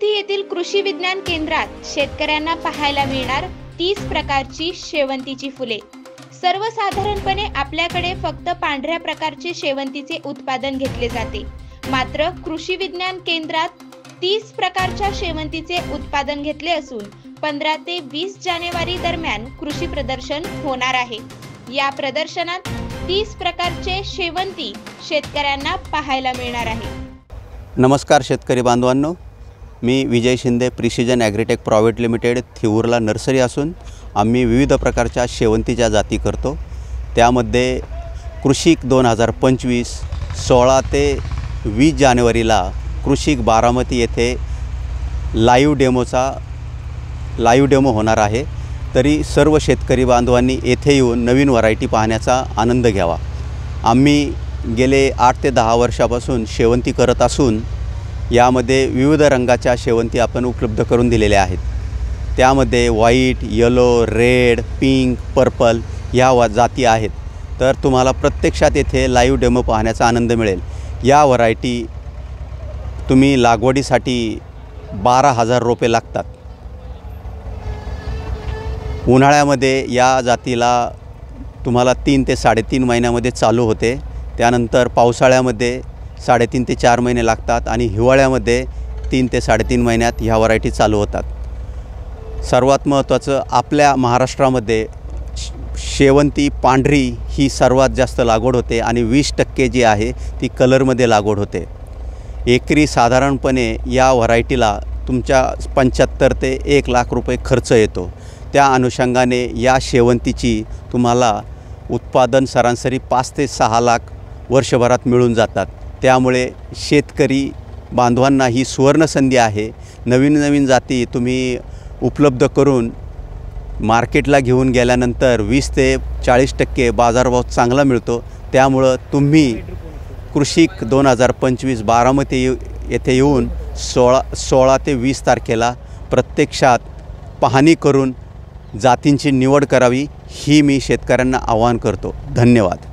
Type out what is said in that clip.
शेवंती येथील कृषी विज्ञान केंद्रात शेतकऱ्यांना पाहायला मिळणार 30 प्रकारची शेवंतीची फुले। सर्वसाधारणपणे आपल्याकडे फक्त पांढऱ्या प्रकारचे शेवंतीचे उत्पादन घेतले जाते, मात्र कृषी विज्ञान केंद्रात 30 प्रकारच्या शेवंतीचे उत्पादन घेतले असून 15 ते 20 जानेवारी दरम्यान कृषी प्रदर्शन होणार आहे। या प्रदर्शनात 30 प्रकारचे शेवंती शेतकऱ्यांना पाहायला मिळणार आहे। नमस्कार शेतकरी बांधवांनो, मी Vijay Shinde, precision agritech private limited, थिऊरला नर्सरी असून आम्ही विविध प्रकारच्या शेवंतीच्या जाती करतो। त्यामध्ये कृषिक 2025 16 ते 20 जानेवारीला कृषिक बारामती येथे लाईव्ह डेमो होणार आहे। तरी सर्व शेतकरी बांधवांनी येथे येऊन नवीन व्हरायटी पाहण्याचा आनंद घ्यावा। आम्ही गेले 8 ते 10 वर्षापासून शेवंती करत असून यामध्ये विविध रंगाच्या शेवंती आपण उपलब्ध करून दिलेल्या आहेत। त्यामध्ये white, yellow, red, pink, purple ह्या जाती आहेत। तर तुम्हाला प्रत्यक्षात येथे लाईव्ह डेमो पाहण्याचा आनंद मिळेल। या व्हरायटी तुम्ही लागवडीसाठी 12,000 रोपे लागतात। उन्हाळ्यामध्ये या जातीला तुम्हाला 3 ते 3.5 महिन्यामध्ये चालू होते। त्यानंतर पावसाळ्यामध्ये 3.5 ते 4 महिने लागतात आणि हिवाळ्यामध्ये 3 ते 3.5 महिन्यात ह्या व्हरायटी चालू होतात। सर्वात महत्त्वाचं, आपल्या महाराष्ट्रामध्ये शेवंती पांढरी ही सर्वात जास्त लागवड होते आणि 20% जी आहे ती कलरमध्ये लागवड होते। एकरी साधारणपणे या व्हरायटीला तुमच्या 75 ते 1 लाख रुपये खर्च येतो। त्या अनुषंगाने या शेवंतीची तुम्हाला उत्पादन सरासरी 5 ते 6 लाख वर्षभरात मिळून जातात। त्यामुळे शेतकरी बांधवांना ही सुवर्णसंधी आहे। नवीन जाती तुम्ही उपलब्ध करून मार्केटला घेऊन गेल्यानंतर 20 ते 40% बाजारभाव चांगला मिळतो। त्यामुळं तुम्ही कृषिक 2025 बारामती येथे येऊन 16 ते 20 तारखेला प्रत्यक्षात पाहणी करून जातींची निवड करावी, ही मी शेतकऱ्यांना आवाहन करतो। धन्यवाद।